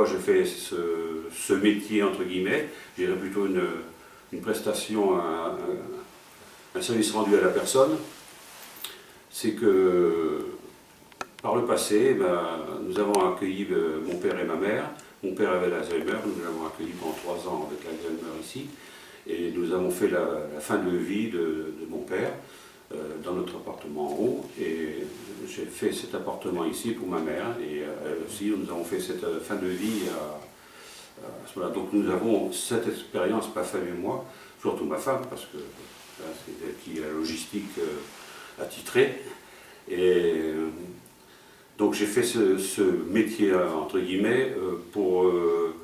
J'ai fait ce métier, entre guillemets, je dirais plutôt une prestation, un service rendu à la personne. C'est que par le passé, nous avons accueilli mon père et ma mère. Mon père avait l'Alzheimer, nous l'avons accueilli pendant 3 ans avec l'Alzheimer ici. Et nous avons fait la fin de vie de mon père dans notre appartement en haut. Et j'ai fait cet appartement ici pour ma mère. Et elle aussi, nous avons fait cette fin de vie à ce moment-là. Donc nous avons cette expérience, pas femme et moi, surtout ma femme, parce que c'est elle qui est la logistique attitrée. Et donc j'ai fait ce métier, entre guillemets,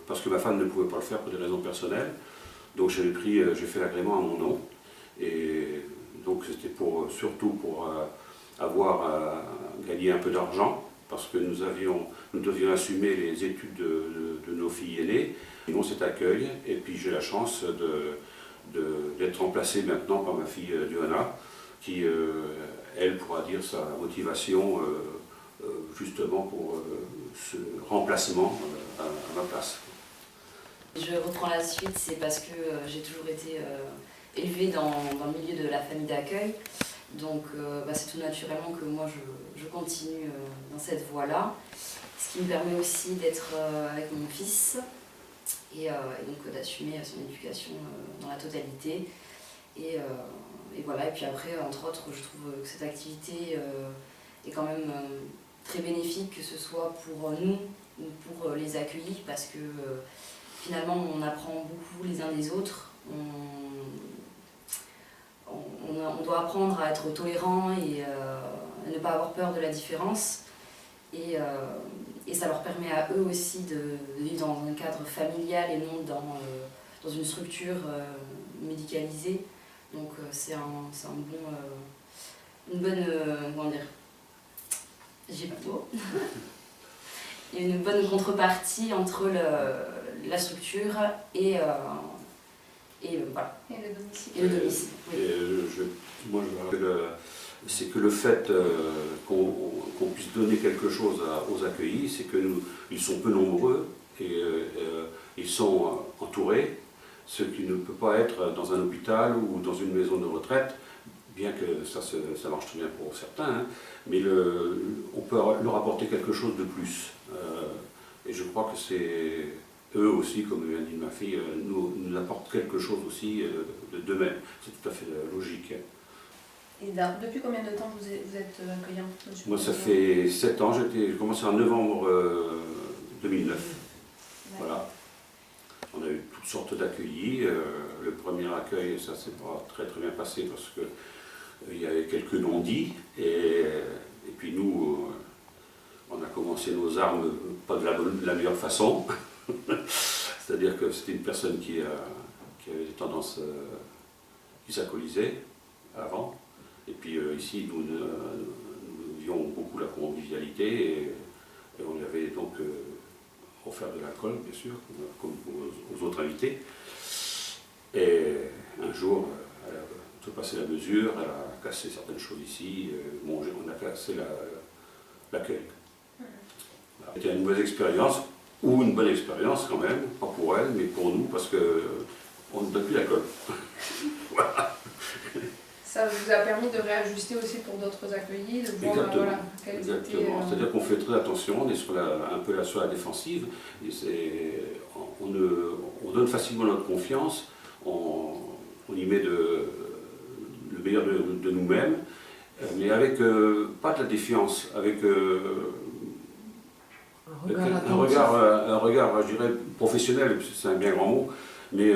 parce que ma femme ne pouvait pas le faire pour des raisons personnelles. Donc j'ai fait l'agrément à mon nom. Et donc c'était surtout pour avoir gagné un peu d'argent, parce que nous devions assumer les études de nos filles aînées. Ils ont cet accueil, et puis j'ai la chance d'être remplacé maintenant par ma fille Johanna, qui, elle, pourra dire sa motivation justement pour ce remplacement à ma place. Je reprends la suite, c'est parce que j'ai toujours été élevée dans le milieu de la famille d'accueil. Donc c'est tout naturellement que moi je continue dans cette voie-là. Ce qui me permet aussi d'être avec mon fils et donc d'assumer son éducation dans la totalité. Et voilà, et puis après, entre autres, je trouve que cette activité est quand même très bénéfique, que ce soit pour nous ou pour les accueillis, parce que finalement on apprend beaucoup les uns des autres. On doit apprendre à être tolérant et à ne pas avoir peur de la différence. Et ça leur permet à eux aussi de vivre dans un cadre familial et non dans une structure médicalisée. Donc c'est une bonne, comment dire, j'ai pas de mots. Il y a une bonne contrepartie entre la structure et voilà. Et le domicile. Et le domicile. Oui. Moi je me rappelle, c'est que le fait qu'on puisse donner quelque chose aux accueillis, c'est qu'ils sont peu nombreux et ils sont entourés, ce qui ne peut pas être dans un hôpital ou dans une maison de retraite, bien que ça marche très bien pour certains, hein, mais on peut leur apporter quelque chose de plus. Et je crois que c'est eux aussi, comme vient dit ma fille, nous apportent quelque chose aussi d'eux-mêmes. C'est tout à fait logique. Et depuis combien de temps vous êtes accueillant, monsieur? Moi, ça fait 7 ans, j'ai commencé en novembre 2009. Voilà. On a eu toutes sortes d'accueillis. Le premier accueil, ça s'est pas très bien passé parce que il y avait quelques non-dits. Et puis nous, on a commencé nos armes pas de la meilleure façon. C'est-à-dire que c'était une personne qui avait des tendances, qui s'alcoolisait avant. Et puis ici, nous vivions beaucoup la convivialité et on lui avait donc offert de l'alcool, bien sûr, comme aux autres invités. Et un jour, elle a outrepassé la mesure, elle a cassé certaines choses ici. Bon, on a cassé l'accueil. Voilà. C'était une mauvaise expérience, ou une bonne expérience quand même, pas pour elle, mais pour nous, parce qu'on ne donne plus d'alcool. Voilà. Ça vous a permis de réajuster aussi pour d'autres accueillis, de voir voilà, quels étaient... Exactement. C'est-à-dire qu'on fait très attention, on est un peu sur la défensive, et on donne facilement notre confiance, on y met le meilleur de nous-mêmes, mais avec pas de la défiance, avec un regard, je dirais, professionnel, c'est un bien grand mot, mais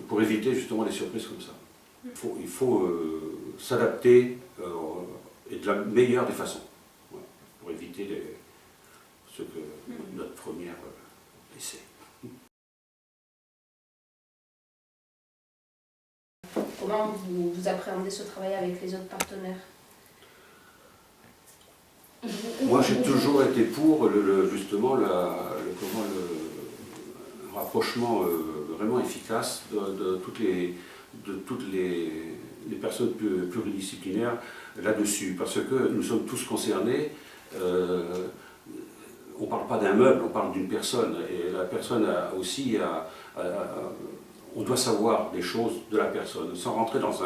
pour éviter justement des surprises comme ça. Il faut s'adapter et de la meilleure des façons, ouais, pour éviter ce que notre première essai. Comment vous appréhendez ce travail avec les autres partenaires? Moi j'ai toujours été pour justement le rapprochement vraiment efficace de toutes les personnes pluridisciplinaires là-dessus, parce que nous sommes tous concernés. on ne parle pas d'un meuble, on parle d'une personne. Et la personne a aussi, on doit savoir des choses de la personne, sans rentrer dans ce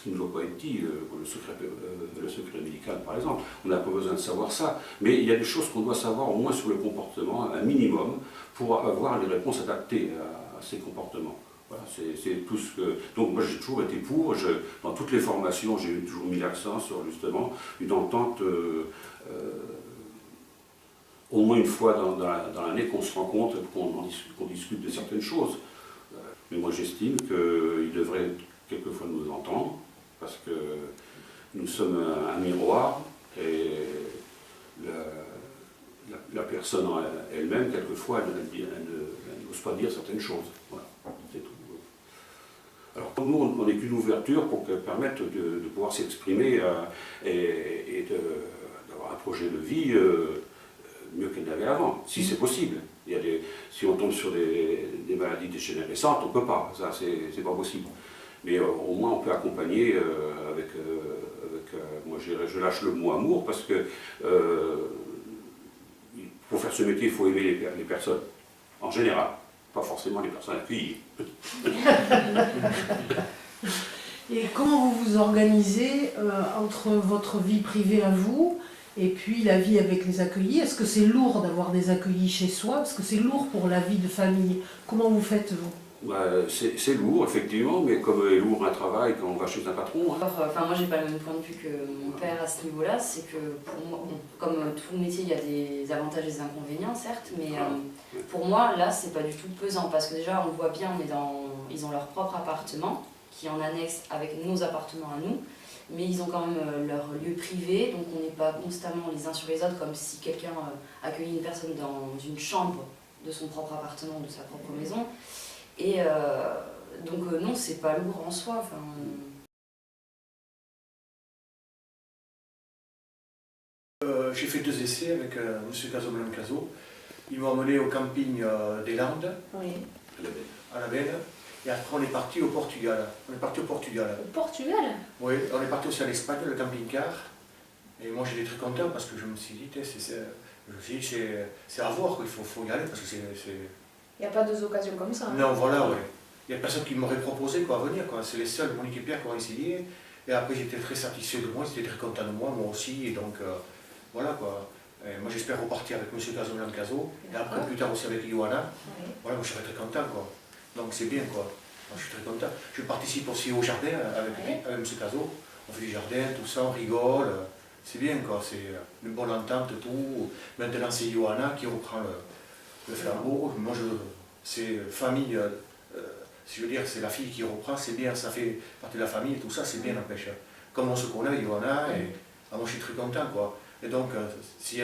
qui ne doit pas être dit, le secret médical par exemple. On n'a pas besoin de savoir ça. Mais il y a des choses qu'on doit savoir au moins sur le comportement, un minimum, pour avoir les réponses adaptées à ces comportements. Voilà, c'est tout ce que... Donc moi j'ai toujours été pour, dans toutes les formations j'ai toujours mis l'accent sur justement une entente au moins une fois dans l'année qu'on se rencontre et qu'on discute de certaines choses. Mais moi j'estime qu'ils devraient quelquefois nous entendre parce que nous sommes un miroir et la personne elle-même quelquefois elle n'ose pas dire certaines choses. Voilà, c'est tout. Alors pour nous, on n'est qu'une ouverture pour permettre de pouvoir s'exprimer et d'avoir un projet de vie mieux qu'elle n'avait avant, si c'est possible. Si on tombe sur des maladies dégénérescentes, on ne peut pas, ça c'est pas possible. Mais au moins on peut accompagner moi je lâche le mot amour parce que pour faire ce métier il faut aimer les personnes, en général. Pas forcément les personnes accueillies. Et comment vous vous organisez entre votre vie privée à vous et puis la vie avec les accueillis? Est-ce que c'est lourd d'avoir des accueillis chez soi? Parce que c'est lourd pour la vie de famille. Comment vous faites, vous? C'est lourd, effectivement, mais comme est lourd un travail quand on va chez un patron. Hein. Enfin, moi, j'ai pas le même point de vue que mon père à ce niveau-là. C'est que pour moi, bon, comme tout métier, il y a des avantages et des inconvénients, certes, mais pour moi, là, c'est pas du tout pesant parce que déjà, on le voit bien, ils ont leur propre appartement qui est en annexe avec nos appartements à nous, mais ils ont quand même leur lieu privé, donc on n'est pas constamment les uns sur les autres comme si quelqu'un accueillait une personne dans une chambre de son propre appartement, de sa propre maison. Et donc non, c'est pas lourd en soi. Enfin, j'ai fait 2 essais avec M. Caso. Ils m'ont emmené au camping des Landes, Oui. à la Benne, et après on est parti au Portugal. On est parti au Portugal. Au Portugal? Oui, on est parti aussi en Espagne, le camping-car. Et moi j'étais très content parce que je me suis dit, c'est à voir, il faut y aller parce que c'est... Il n'y a pas deux occasions comme ça. Hein. Non, voilà, oui. Il y a personne qui m'aurait proposé quoi, venir. C'est les seuls, Monique et Pierre, qui ont essayé. Et après, j'étais très satisfait de moi, ils étaient très contents de moi, moi aussi. Et donc, voilà quoi. Et moi, j'espère repartir avec M. Caso. Et après, plus tard aussi avec Ioana. Oui. Voilà, moi, je serais très content quoi. Donc, c'est bien quoi. Moi, je suis très content. Je participe aussi au jardin avec M. Caso. On fait du jardin, tout ça, on rigole. C'est bien quoi. C'est une bonne entente, tout. Maintenant, c'est Ioana qui reprend le flambeau. Moi, c'est famille. Si je veux dire, c'est la fille qui reprend, c'est bien, ça fait partie de la famille et tout ça, c'est bien, n'empêche. Comme on se connaît, Johanna, et moi je suis très content, quoi. Et donc, si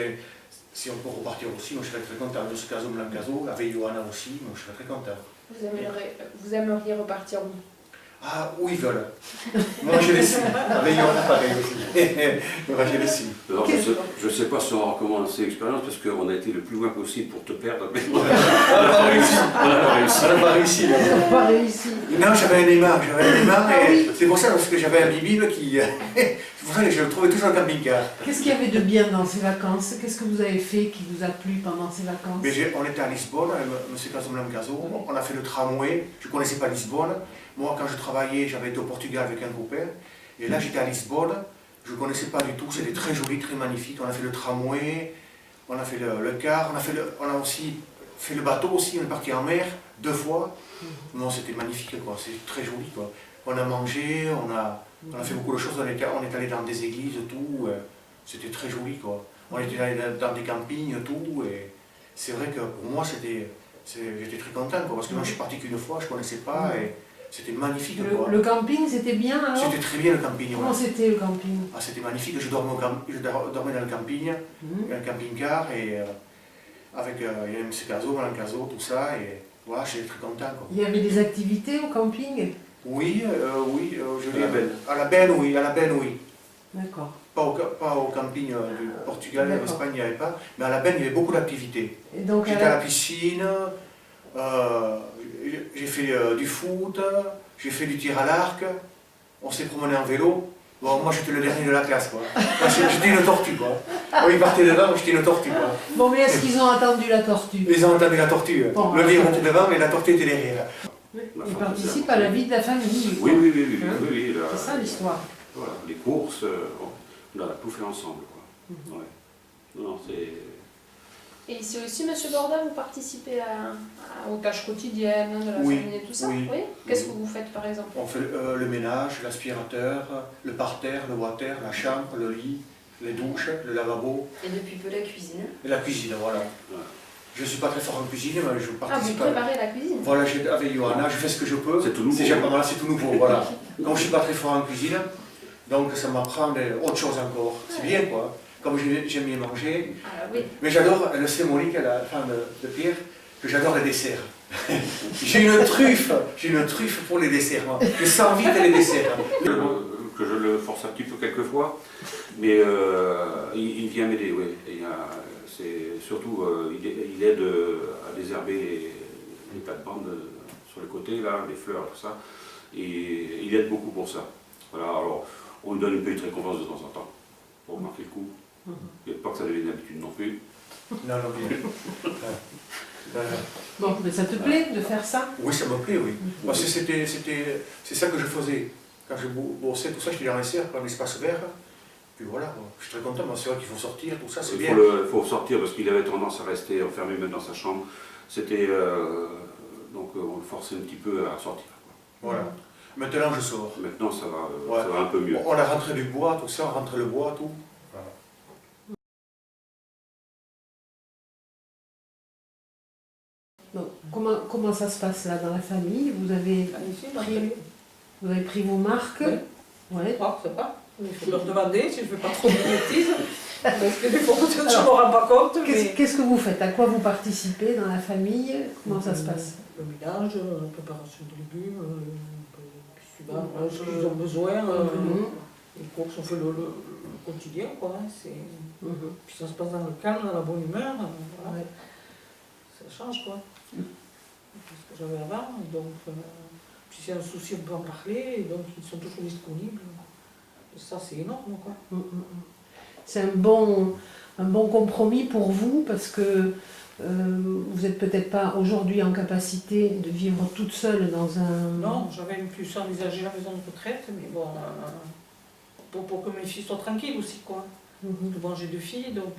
on peut repartir aussi, moi je serais très content. De ce caso, Caso, avec Johanna aussi, moi je serais très content. Vous aimeriez repartir où? Ah, où ils veulent. Moi je les suis. Avec Johanna, pareil aussi. Moi je les suis. Alors, je ne sais pas si on va recommencer l'expérience parce qu'on a été le plus loin possible pour te perdre. Mais on n'a pas réussi. On n'a pas réussi. On n'a pas réussi. Non, j'avais un Neymar, et c'est pour ça parce que j'avais un bibine qui... c'est pour ça que je le trouvais toujours au camping-car. Qu'est-ce qu'il y avait de bien dans ces vacances? Qu'est-ce que vous avez fait qui vous a plu pendant ces vacances? Mais on était à Lisbonne, avec M. Caso, on a fait le tramway, je ne connaissais pas Lisbonne. Moi, quand je travaillais, j'avais été au Portugal avec un copain, et là j'étais à Lisbonne, je ne connaissais pas du tout, c'était très joli, très magnifique. On a fait le tramway, on a fait le car, on a aussi fait le bateau aussi, on est parti en mer 2 fois. Non, c'était magnifique, quoi. C'est très joli, quoi. On a mangé, on a fait beaucoup de choses, on est allé dans des églises, tout, c'était très joli, quoi. On était allé dans des campings, tout, et c'est vrai que pour moi, j'étais très content, quoi, parce que moi, je suis parti qu'une fois, je ne connaissais pas, et c'était magnifique, quoi. Le camping, c'était bien, alors? C'était très bien, le camping. Comment c'était, le camping? Ah, c'était magnifique, je dormais dans le camping, un camping-car, et avec M. Caso, Mme Caso, tout ça, et voilà, j'étais très content, quoi. Il y avait des activités au camping? Oui, je dis à la Benne, oui, D'accord. Pas au camping du Portugal, en Espagne, il n'y avait pas, mais à la Benne, il y avait beaucoup d'activités. J'étais à la piscine, j'ai fait du foot, j'ai fait du tir à l'arc, on s'est promené en vélo. Bon, moi, j'étais le dernier de la classe, quoi. J'étais une tortue, quoi. Oui, ils partaient devant, moi j'étais une tortue. Quoi. Bon, mais est-ce qu'ils ont attendu la tortue? Ils ont entendu la tortue. Bon, le lait montait devant et la tortue était derrière. Ils participent à la vie de la famille. Oui, quoi. oui, oui, oui, Hein? oui, oui, là, C'est ça l'histoire. voilà, les courses, on a tout fait ensemble. Quoi. Ouais. Non, c'est... Et ici aussi, Monsieur Borda, vous participez aux tâches quotidiennes de la Oui, famille et tout ça? oui. Qu'est-ce que vous faites par exemple? On fait le ménage, l'aspirateur, le parterre, le water, la chambre, le lit, les douches, le lavabo Et depuis peu la cuisine. et la cuisine, voilà. Ouais. Je ne suis pas très fort en cuisine, mais je Ah, vous participe à... préparez la cuisine? Voilà, avec Johanna, je fais ce que je peux. C'est tout nouveau. Déjà pas mal, c'est tout nouveau, voilà. Comme je ne suis pas très fort en cuisine, donc ça m'apprend autre chose encore. C'est bien, quoi. Comme j'aime bien manger. Ah oui. Mais j'adore, elle sait Monique, la femme de Pierre, que j'adore les desserts. J'ai une truffe pour les desserts, moi. Je sens vite les desserts. Que je le force un petit peu quelquefois, mais il vient m'aider, oui. C'est surtout, il aide à désherber les plates-bandes sur les côtés, là, les fleurs, tout ça. Et il aide beaucoup pour ça. Voilà, alors, on lui donne une petite récompense de temps en temps, pour marquer le coup. Il n'y a pas que ça devienne une habitude non plus. Non, non, bien. Bon, mais ça te plaît de faire ça? Oui, ça me plaît, oui. Parce que c'est ça que je faisais. Quand je bossais, tout ça, j'étais dans les cercles, en espace vert. Puis voilà, je suis très content, c'est vrai qu'il faut sortir, tout ça, c'est bien. Il faut sortir parce qu'il avait tendance à rester enfermé même dans sa chambre. C'était... donc on le forçait un petit peu à sortir. Quoi. Voilà. Maintenant, je sors. Maintenant, ça Ouais. va un peu mieux. On a rentré du bois, tout ça, on rentre le bois, tout. Voilà. Donc, comment ça se passe là dans la famille? Vous avez pris vos marques? Oui. Ouais. Oh, c'est pas. Il faut leur demander si je ne fais pas trop de bêtises. Parce que des fois, je ne me rends pas compte. Mais... Qu'est-ce que vous faites? À quoi vous participez dans la famille? Comment ça se passe? Le ménage, la préparation de légumes, ce qu'ils ont besoin. Les courses, on fait le quotidien, quoi. Hein, puis ça se passe dans le calme, dans la bonne humeur. Voilà. Ouais. Ça change, quoi. C'est ce que j'avais avant. Donc, puis c'est un souci, on peut en parler. Et donc, ils sont toujours disponibles. Et ça, c'est énorme, quoi. C'est un bon compromis pour vous parce que vous n'êtes peut-être pas aujourd'hui en capacité de vivre toute seule dans un... Non, j'avais même plus envisagé la maison de retraite, mais bon, pour que mes filles soient tranquilles aussi, quoi. Bon, j'ai 2 filles, donc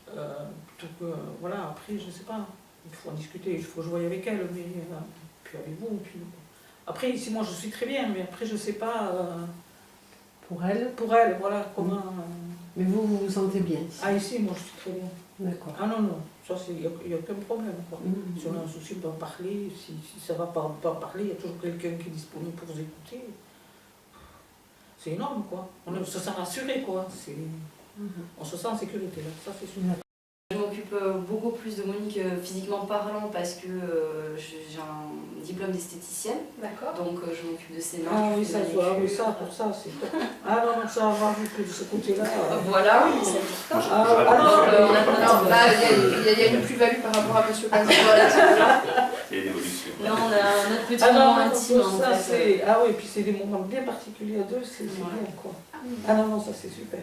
plutôt que, voilà, après, je sais pas, il faut en discuter, il faut jouer avec elles, mais puis avec vous, puis... Après, ici, moi, je suis très bien, mais après, je sais pas... Pour elle? Pour elles, voilà, comment... Mais vous vous sentez bien ici? Ah, ici, moi, je suis très bien. D'accord. Ah non, non, ça, il n'y a aucun problème, quoi. Si on a un souci, on peut en parler, si ça va pas en parler, il y a toujours quelqu'un qui est disponible pour vous écouter. C'est énorme, quoi. On se sent rassuré, quoi. On se sent en sécurité, là, ça c'est sûr. Je m'occupe beaucoup plus de Monique physiquement parlant parce que j'ai un diplôme d'esthéticienne. D'accord. Donc je m'occupe de ses mains. Ah je oui, fais ça, de la manucure. pour ça, c'est top. Ah non, non, ça va vu que de ce côté-là. Voilà, oui, c'est important. Il y a une plus-value par rapport à Monsieur Cazot. Il y a une évolution. Là, on a notre petit moment intime en ça, fait. ah oui, puis c'est des moments bien particuliers à deux, c'est bien, quoi. Ah non, non, ça c'est super.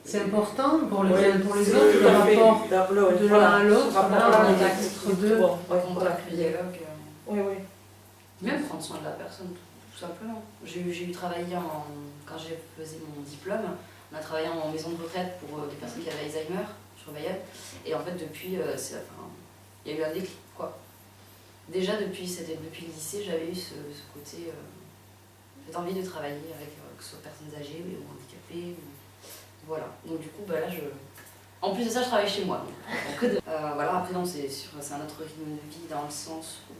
C'est important pour les uns et pour les c'est autres, tout le à fait. rapport De de l'un à l'autre, rapport là, à on est l'autre. entre deux. Bon, ouais, voilà. Contact, dialogue. Oui, oui. Même prendre soin de la personne, tout simplement. J'ai eu travaillé quand j'ai faisais mon diplôme, on a travaillé en maison de retraite pour des personnes qui avaient Alzheimer, sur Bayonne. Et en fait, depuis, il y a eu un déclic, quoi. Déjà, depuis le lycée, j'avais eu ce côté, cette envie de travailler avec, que ce soit personnes âgées ou handicapées. Voilà. Donc du coup, là, en plus de ça, je travaille chez moi. Donc, voilà, après, non, c'est un autre rythme de vie dans le sens où...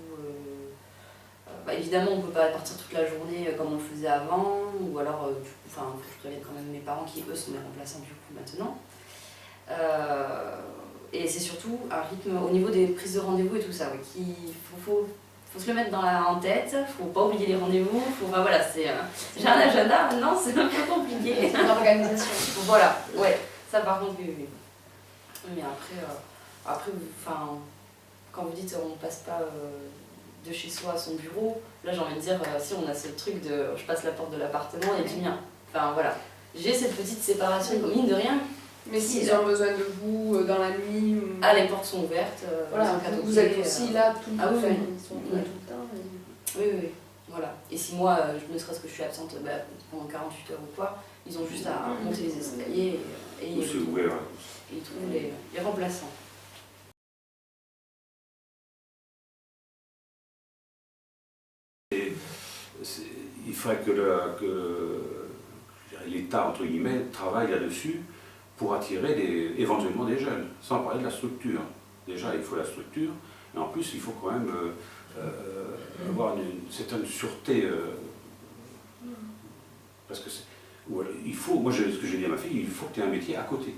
évidemment, on ne peut pas partir toute la journée comme on le faisait avant, ou alors, je préviens quand même mes parents qui, eux, sont mes remplaçants du coup maintenant. Et c'est surtout un rythme au niveau des prises de rendez-vous et tout ça, oui, qu'il faut se le mettre en tête, faut pas oublier les rendez-vous, voilà, j'ai un agenda, maintenant c'est un peu compliqué. L'organisation. Voilà, ouais, ça par contre, oui. Mais après, quand vous dites on passe pas de chez soi à son bureau, là j'ai envie de dire, si on a ce truc de je passe la porte de l'appartement et du mien. Enfin voilà, j'ai cette petite séparation, mine de rien, Mais s'ils ont besoin de vous dans la nuit, Ah, les portes sont ouvertes, voilà, ils ont qu'à vous toquer, êtes aussi là tout le temps. Ah oui, Enfin, oui. ils sont là tout le temps. Oui, oui, oui, voilà. Et si moi, ne serait-ce que je suis absente pendant 48 heures ou quoi, ils ont juste à monter les escaliers et Ou c'est ouvert. ils trouvent les remplaçants. Il faudrait que l'État, entre guillemets, travaille là-dessus pour attirer éventuellement des jeunes, sans parler de la structure. Déjà, il faut la structure, et en plus, il faut quand même avoir une certaine sûreté. Parce que il faut, moi, ce que j'ai dit à ma fille, il faut que tu aies un métier à côté.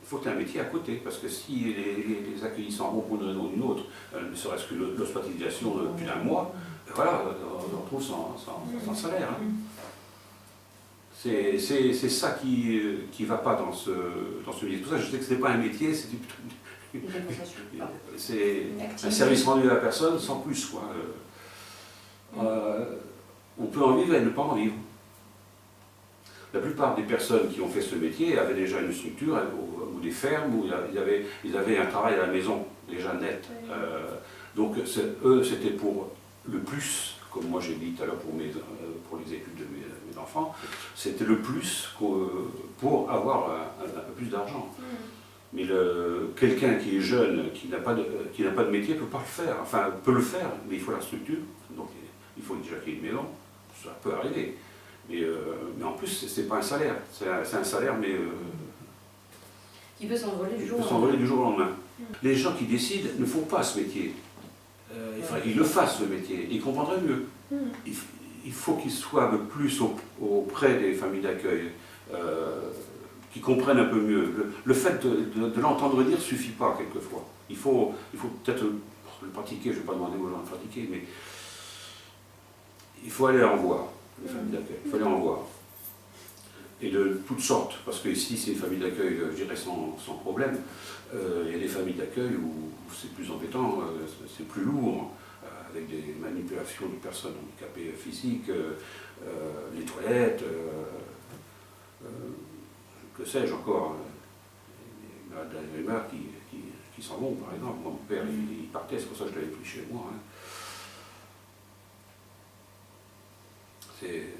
Il faut que tu aies un métier à côté, parce que si les accueillis s'en vont pour une raison ou une autre, ne serait-ce que l'hospitalisation depuis un mois, ben voilà, on se retrouve sans salaire. Hein. C'est ça qui ne va pas dans ce métier. Tout ça, je sais que ce n'est pas un métier, c'est un service rendu à la personne sans plus. Quoi. On peut en vivre et ne pas en vivre. La plupart des personnes qui ont fait ce métier avaient déjà une structure ou des fermes où ils avaient un travail à la maison déjà net. Donc eux, c'était pour le plus, comme moi j'ai dit tout à l'heure pour les études de mes enfants, c'était le plus pour avoir un peu plus d'argent. Mais quelqu'un qui est jeune, qui n'a pas de métier, ne peut pas le faire. Enfin, peut le faire, mais il faut la structure. Donc il faut déjà qu'il y ait une maison. Ça peut arriver. Mais en plus, c'est pas un salaire. C'est un salaire, mais Qui peut s'envoler du jour il peut s'envoler du jour au lendemain. Les gens qui décident ne font pas ce métier. Il faudrait qu'ils le fassent, ce métier. Ils comprendraient mieux. Il faut qu'ils soient un peu plus auprès des familles d'accueil, qu'ils comprennent un peu mieux. Le fait de l'entendre dire ne suffit pas, quelquefois. Il faut peut-être le pratiquer. Je ne vais pas demander aux gens de pratiquer, mais il faut aller en voir. Les familles d'accueil, il faut aller en voir. Et de toutes sortes, parce que ici c'est une famille d'accueil, je dirais, sans problème. Il y a des familles d'accueil où c'est plus embêtant, c'est plus lourd, avec des manipulations de personnes handicapées physiques, les toilettes, que sais-je encore, les malades d'Alzheimer qui s'en vont, par exemple. Moi, mon père, il partait, c'est pour ça que je l'avais pris chez moi. Hein.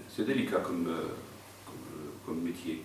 C'est délicat comme métier.